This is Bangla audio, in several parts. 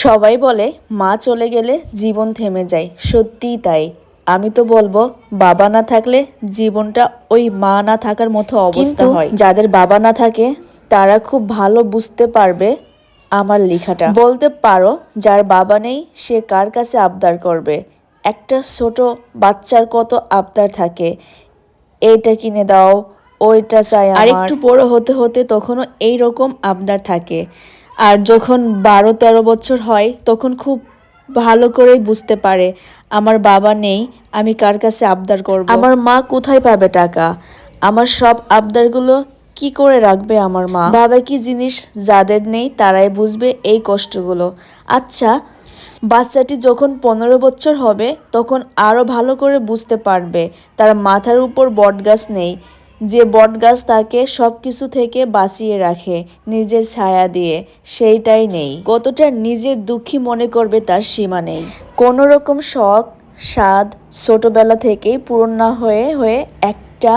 সবাই বলে মা চলে গেলে জীবন থেমে যায়, সত্যিই তাই। আমি তো বলবো বাবা না থাকলে জীবনটা ওই মা না থাকার মতো অবস্থা হয়। যাদের বাবা না থাকে তারা খুব ভালো বুঝতে পারবে আমার লেখাটা। বলতে পারো যার বাবা নেই সে কার কাছে আবদার করবে। একটা ছোট বাচ্চার কত আবদার থাকে, এইটা কিনে দাও, ওইটা চাই আমার। আর একটু বড় হতে হতে তখনও এইরকম আবদার থাকে। আর যখন 12-13 বছর হয় তখন খুব ভালো করেই বুঝতে পারে আমার বাবা নেই, আমি কার কাছে আবদার করব। আমার মা কোথায় পাবে টাকা, আমার সব আবদারগুলো কি করে রাখবে আমার মা। বাবা কি জিনিস যাদের নেই তারাই বুঝবে এই কষ্টগুলো। আচ্ছা, বাচ্চাটি যখন 15 বছর হবে তখন আরও ভালো করে বুঝতে পারবে তার মাথার উপর বটগাছ নেই, যে বটগাছ তাকে সব কিছু থেকে বাঁচিয়ে রাখে নিজের ছায়া দিয়ে, সেইটাই নেই। কতটা নিজের দুঃখী মনে করবে তার সীমা নেই। কোনো রকম শখ স্বাদ ছোটবেলা থেকেই পূরণ না হয়ে হয়ে একটা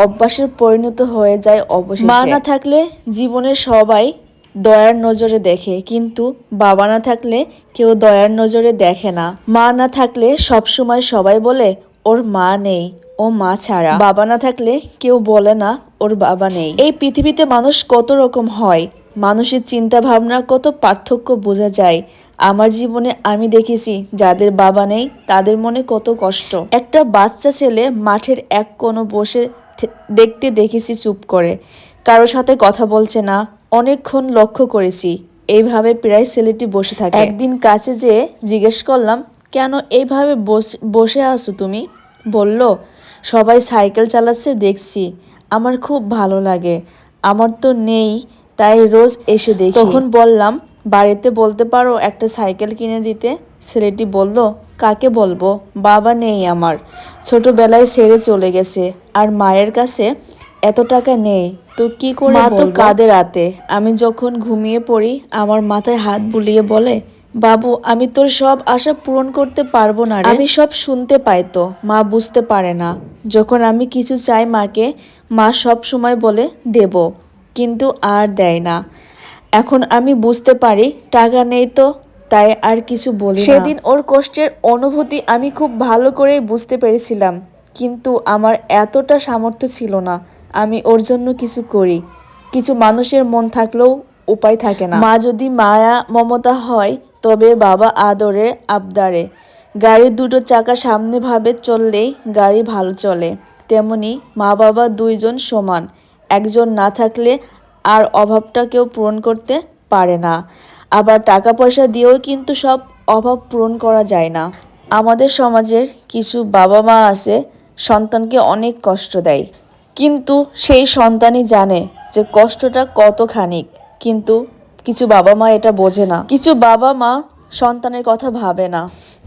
অভ্যাসের পরিণত হয়ে যায় অবশেষে। মা না থাকলে জীবনের সবাই দয়ার নজরে দেখে, কিন্তু বাবা না থাকলে কেউ দয়ার নজরে দেখে না। মা না থাকলে সবসময় সবাই বলে ওর মা নেই, ও মা ছাড়া। বাবা না থাকলে কেউ বলে না ওর বাবা নেই। এই পৃথিবীতে মানুষ কত রকম হয়, মানুষের চিন্তা ভাবনার কত পার্থক্য বোঝা যায়। আমার জীবনে আমি দেখেছি যাদের বাবা নেই তাদের মনে কত কষ্ট। একটা বাচ্চা ছেলে মাঠের এক কোণে বসে দেখতে দেখেছি চুপ করে, কারোর সাথে কথা বলছে না। অনেকক্ষণ লক্ষ্য করেছি এইভাবে প্রায় ছেলেটি বসে থাকে। একদিন কাছে যেয়ে জিজ্ঞেস করলাম, কেন এইভাবে বসে আছো তুমি? বলল, সবাই সাইকেল চালাচ্ছে দেখছি, আমার খুব ভালো লাগে। আমার তো নেই, তাই রোজ এসে দেখি। তখন বললাম, বাড়িতে বলতে পারো একটা সাইকেল কিনে দিতে। ছেলেটি বলল, কাকে বলবো, বাবা নেই আমার, ছোটবেলায় ছেড়ে চলে গেছে, আর মায়ের কাছে এত টাকা নেই তো কি করে বলবো। মা তো কাঁদে রাতে, আমি যখন ঘুমিয়ে পড়ি আমার মাথায় হাত বুলিয়ে বলে, বাবু আমি তোর সব আশা পূরণ করতে পারবো না রে। আমি সব শুনতে পাই তো, মা বুঝতে পারে না। যখন আমি কিছু চাই মাকে, মা সব সময় বলে দেব, কিন্তু আর দেয় না। এখন আমি বুঝতে পারি টাকা নেই তো, তাই আর কিছু বলি না। সেদিন ওর কষ্টের অনুভূতি আমি খুব ভালো করেই বুঝতে পেরেছিলাম, কিন্তু আমার এতটা সামর্থ্য ছিল না আমি ওর জন্য কিছু করি। কিছু মানুষের মন থাকলেও উপায় থাকে না। মা যদি মায়া মমতা হয় তবে বাবা আদরে আবদারে। গাড়ির দুটো চাকা সামনে ভাবে চললেই গাড়ি ভালো চলে, তেমনি মা বাবা দুইজন সমান। একজন না থাকলে আর অভাবটা কেউ পূরণ করতে পারে না। আবার টাকা পয়সা দিয়েও কিন্তু সব অভাব পূরণ করা যায় না। আমাদের সমাজের কিছু বাবা মা আছে সন্তানকে অনেক কষ্ট দেয়, কিন্তু সেই সন্তানই জানে যে কষ্টটা কতখানি। কিন্তু কিছু বাবা মা এটা বোঝে না। কিছু বাবা মা সন্তানের কথা ভাবে না।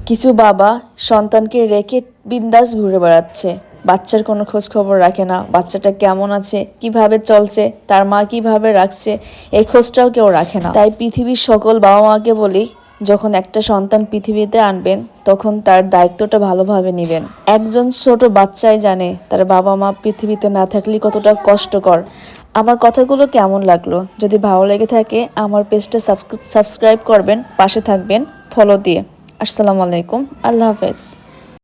কিছু বাবা সন্তানকে রেখে বিন্দাস ঘুরে বেড়াচ্ছে, বাচ্চার কোনো খোঁজ খবর রাখে না। বাচ্চাটা কেমন আছে, কিভাবে চলছে, তার মা কিভাবে রাখছে, এই খোঁজটাও কেউ রাখে না। তাই পৃথিবীর সকল বাবা মাকে বলি, যখন একটা সন্তান পৃথিবীতে আনবেন তখন তার দায়িত্বটা ভালোভাবে নেবেন। একজন ছোট বাচ্চাই জানে তার বাবা মা পৃথিবীতে না থাকলে কতটা কষ্টকর। আমার কথাগুলো কেমন লাগলো? যদি ভালো লেগে থাকে আমার পেজটা সাবস্ক্রাইব করবেন, পাশে থাকবেন ফলো দিয়ে। আসসালামু আলাইকুম, আল্লাহ হাফেজ।